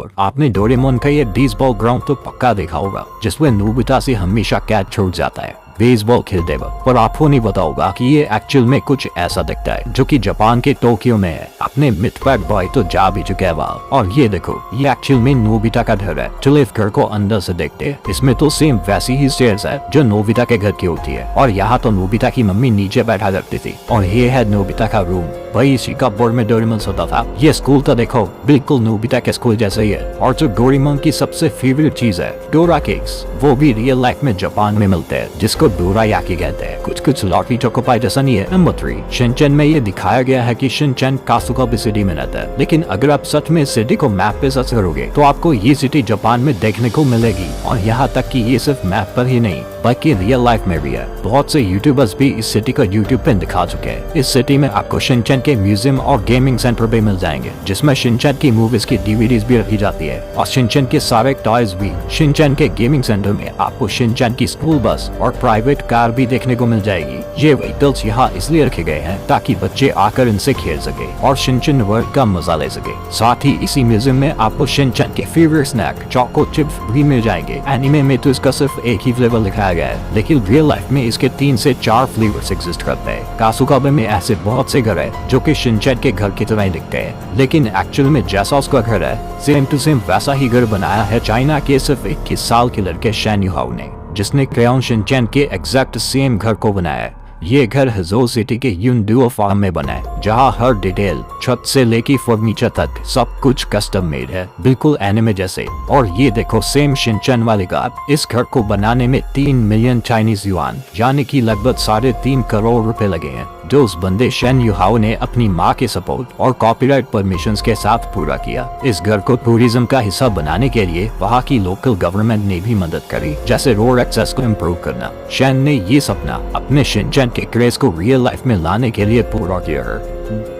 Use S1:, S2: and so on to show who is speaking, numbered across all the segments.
S1: 64। आपने डोरेमोन का ये बेसबॉल ग्राउंड तो पक्का देखा होगा जिसमें नोबिता से हमेशा कैच छूट जाता है बेसबॉल खेलते वक्त, पर आपको नहीं पता होगा कि ये एक्चुअल में कुछ ऐसा दिखता है जो कि जापान के टोक्यो में है। अपने मिथपैक बॉय तो जा भी चुके हैं वहाँ, और ये देखो ये एक्चुअल में नोबिता का घर है। चलो इस घर को अंदर से देखते हैं। इसमें तो सेम वैसी ही स्टेयर्स है जो नोबिता के घर की होती है, और यहाँ तो नोबिता की मम्मी नीचे बैठा करती थी, और ये है नोबिता का रूम। वही इसी का बोर्ड में डोरेमोन सोता था। ये स्कूल तो देखो बिल्कुल नोबिता के स्कूल जैसा ही है, और जो डोरेमोन की सबसे फेवरेट चीज है डोरा केक्स, वो भी रियल लाइफ में जापान में मिलते हैं जिसको डोरायाकी कहते हैं। कुछ लॉटरी चोकोपाई जैसा नहीं है। नंबर 3, शिनचैन में ये दिखाया गया है कि शिनचैन कासुका सिटी में रहता है, लेकिन अगर आप सच में सिटी को मैप पे सर्च करोगे तो आपको ये सिटी जापान में देखने को मिलेगी, और यहाँ तक कि ये सिर्फ मैप पर ही नहीं बल्कि रियल लाइफ में भी है। बहुत से यूट्यूबर्स भी इस सिटी को यूट्यूब पे दिखा चुके हैं। इस सिटी में आपको शिनचैन के म्यूजियम और गेमिंग सेंटर भी मिल जाएंगे जिसमें शिनचैन की मूवीज की डीवीडीज भी रखी जाती है, और शिनचैन के सारे टॉयज भी। शिनचैन के गेमिंग सेंटर में आपको शिनचैन की स्कूल बस और प्राइवेट कार भी देखने को मिल जाएगी। ये व्हीकल्स यहाँ इसलिए रखे गए हैं ताकि बच्चे आकर इनसे खेल सके और शिनचैन वर्ल्ड का मजा ले सके। साथ ही इसी म्यूजियम में आपको शिनचैन के फेवरेट स्नैक चोको चिप्स भी मिल जाएंगे। एनिमे में तो इसका सिर्फ एक ही फ्लेवर लिखाया गया है, लेकिन रियल लाइफ में इसके 3 से 4 फ्लेवर्स एग्जिस्ट करते हैं। कासुकाबे में ऐसे बहुत से घर है जो कि शिनचैन के घर की तरह दिखते हैं, लेकिन एक्चुअल में जैसा उसका घर है सेम टू सेम वैसा ही घर बनाया है चाइना के सिर्फ 21 साल के लड़के शैन युहाओ ने, जिसने क्रेयॉन शिनचैन के एग्जैक्ट सेम घर को बनाया है। ये घर हजो सिटी के यूनडुओ फार्म में बना है, जहाँ हर डिटेल छत से लेके फर्नीचर तक सब कुछ कस्टम मेड है, बिल्कुल एनिमे जैसे। और ये देखो सेम शिनचैन वाले घर। इस घर को बनाने में 3 मिलियन चाइनीज युआन यानी कि लगभग 3.5 करोड़ रुपए लगे हैं, जो उस बंदे शैन युहाओ ने अपनी माँ के सपोर्ट और कॉपीराइट परमिशंस के साथ पूरा किया। इस घर को टूरिज्म का हिस्सा बनाने के लिए वहाँ की लोकल गवर्नमेंट ने भी मदद करी, जैसे रोड एक्सेस को इम्प्रूव करना। शैन ने ये सपना अपने शिनचैन के क्रेज को रियल लाइफ में लाने के लिए पूरा किया है।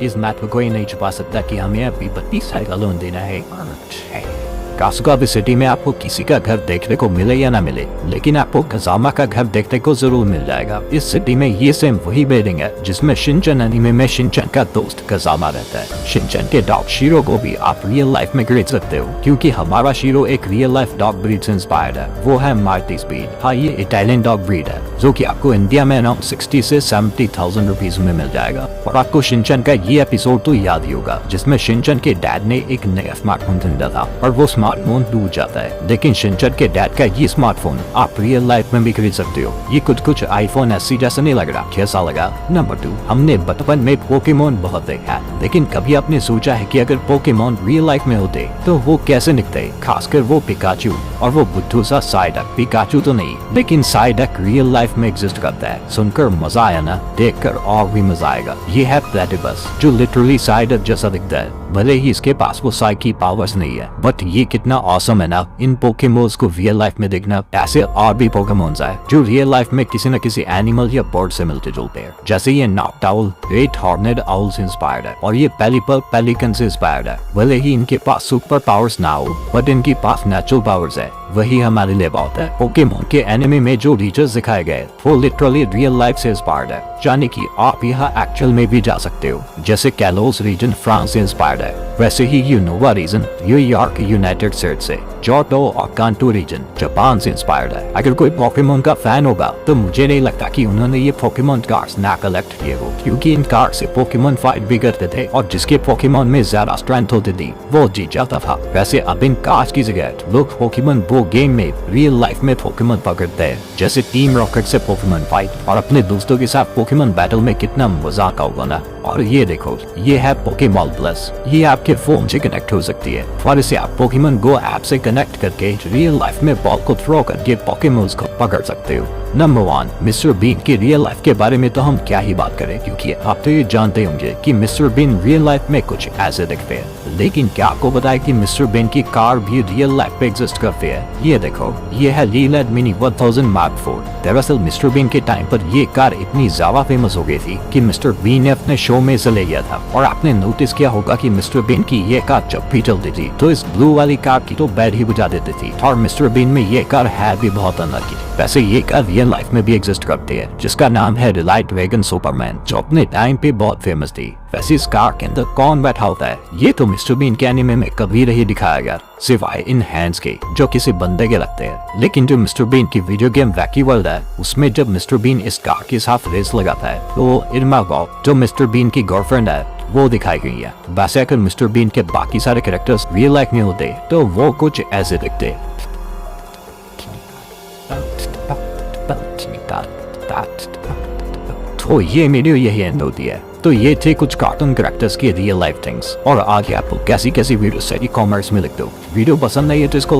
S1: इस मैथ को कोई नहीं छुपा सकता कि हमें अभी 32 साल का लोन देना है। कासुकाबे सिटी में आपको किसी का घर देखने को मिले या ना मिले, लेकिन आपको कजामा का घर देखने को जरूर मिल जाएगा। इस सिटी में ये सेम वही बिल्डिंग है जिसमें शिनचैन एनीमे में शिनचैन का दोस्त कजामा रहता है। शिनचैन के डॉग शीरो को भी आप रियल लाइफ में खरीद सकते हो, क्योंकि हमारा शीरो एक रियल लाइफ डॉग ब्रीड से इंस्पायर्ड है। वो है माल्टीज ब्रीड। हाँ, ये इटालियन डॉग ब्रीड है जो कि आपको इंडिया में अराउंड 60 से 70,000 रुपीज में मिल जाएगा। और आपको शिनचैन का ये एपिसोड तो याद ही होगा जिसमें शिनचैन के डैड ने एक नया स्मार्टफोन खरीदा था और वो स्मार्टफोन डूब जाता है, लेकिन शिनचैन के डैड का ये स्मार्टफोन आप रियल लाइफ में भी खरीद सकते हो। ये कुछ आईफोन SE जैसा नहीं लग रहा, कैसा लगा? नंबर 2, हमने बचपन में पोकेमोन बहुत देखा है, लेकिन कभी आपने सोचा है कि अगर पोकेमोन रियल लाइफ में होते तो वो कैसे दिखते? खासकर वो पिकाचू और वो बुद्धू सा साइडक। पिकाचू तो नहीं, लेकिन साइडक रियल लाइफ में एग्जिस्ट करता है। सुनकर मजा आया ना? देखकर और भी मजा आएगा। ये है प्लेटिपस जो लिटरली साइडक जैसा दिखता है, भले ही इसके पास वो साइकी पावर्स नहीं है, बट ये कितना ऑसम है ना इन पोकेमोन्स को रियल लाइफ में देखना। ऐसे और भी पोकेमोन्स है जो रियल लाइफ में किसी न किसी एनिमल या बर्ड से मिलते जुलते हैं, जैसे ये नॉक्टाउल ग्रेट हॉर्नेड आउल से इंस्पायर्ड है, और ये पेलिपर पेलिकन से इंस्पायर्ड है। भले ही इनके पास सुपर पावर्स ना हो, बट इनके पास नेचुरल पावर्स है, वही हमारे लिए बहुत है। पोकेमोन के एनिमे में जो रीजर्स दिखाए गए वो लिटरली रियल लाइफ से इंस्पायर्ड है, यानी कि आप यहाँ एक्चुअल में भी जा सकते हो। जैसे कैलोस रीजन फ्रांस से इंस्पायर्ड है, वैसे ही Unova region New York United States से, जोटो और कांटो रीजन जापान से इंस्पायर्ड है। अगर कोई पोकेमोन का फैन होगा तो मुझे नहीं लगता कि उन्होंने ये पोकेमोन कार्ड्स ना कलेक्ट किए हो, क्योंकि इन कार्ड से पोकेमोन फाइट भी करते थे और जिसके पोकेमोन में ज्यादा स्ट्रेंथ होती थी वो जीत जाता था। वैसे अब इन कार्ड्स की जगह लोग पोकेमोन वो गेम में रियल लाइफ में पोकेमोन पकड़ते हैं, जैसे टीम रॉकेट से पोकेमोन फाइट और अपने दोस्तों के साथ पोकेमोन बैटल में कितना मजा होगा ना। और ये देखो, ये है पोकेमॉन प्लस। ये आपके फोन से कनेक्ट हो सकती है और इसे आप पोकेमोन गो ऐप से कनेक्ट करके रियल लाइफ में बॉल को थ्रो करके पोकेमोन्स को पकड़ सकते हो। नंबर 1, मिस्टर बीन की रियल लाइफ के बारे में तो हम क्या ही बात करें, क्योंकि आप तो ये जानते होंगे कि मिस्टर बीन रियल लाइफ में कुछ ऐसे दिखते हैं। लेकिन क्या आपको पता है कि मिस्टर बीन की कार भी रियल लाइफ पे एग्जिस्ट करती है? ये देखो, ये है लीलैंड मिनी 1000 मार्क 4। दरअसल मिस्टर बीन के टाइम पर ये कार इतनी ज्यादा फेमस हो गई थी कि मिस्टर बीन ने अपने शो में इसे ले गया था। और आपने नोटिस किया होगा कि मिस्टर बीन की ये कार जब भी चलती थी तो इस ब्लू वाली कार की तो बैड ही बुझा देती थी, और मिस्टर बीन में ये कार है भी बहुत अनलकी। वैसे ये कार रियल लाइफ में भी एग्जिस्ट करती है, जिसका नाम है रिलाइट वैगन सुपरमैन, जो अपने टाइम पे बहुत फेमस थी। वैसे इस कार के अंदर कौन बैठा होता है ये तो मिस्टर बीन के एनिमे में कभी नहीं दिखाया गया, सिवाय इन हैंड्स के जो किसी बंदे के लगते हैं। लेकिन जो मिस्टर बीन की वीडियो गेम वैकी वर्ल्ड है उसमें जब मिस्टर बीन इस कार के साथ रेस लगाता है तो इरमा गॉफ जो मिस्टर बीन की गर्लफ्रेंड है वो दिखाई गई है। वैसे अगर मिस्टर बीन के बाकी सारे कैरेक्टर्स रियल लाइफ में होते तो वो कुछ ऐसे दिखते। तो ये वीडियो यही एंड होती है। तो ये थे कुछ कार्टून कैरेक्टर्स की रियल लाइफ थिंग्स, और आगे आपको कैसी कैसी वीडियो चाहिए कॉमेंट्स में लिख दो। वीडियो पसंद नहीं है तो इसको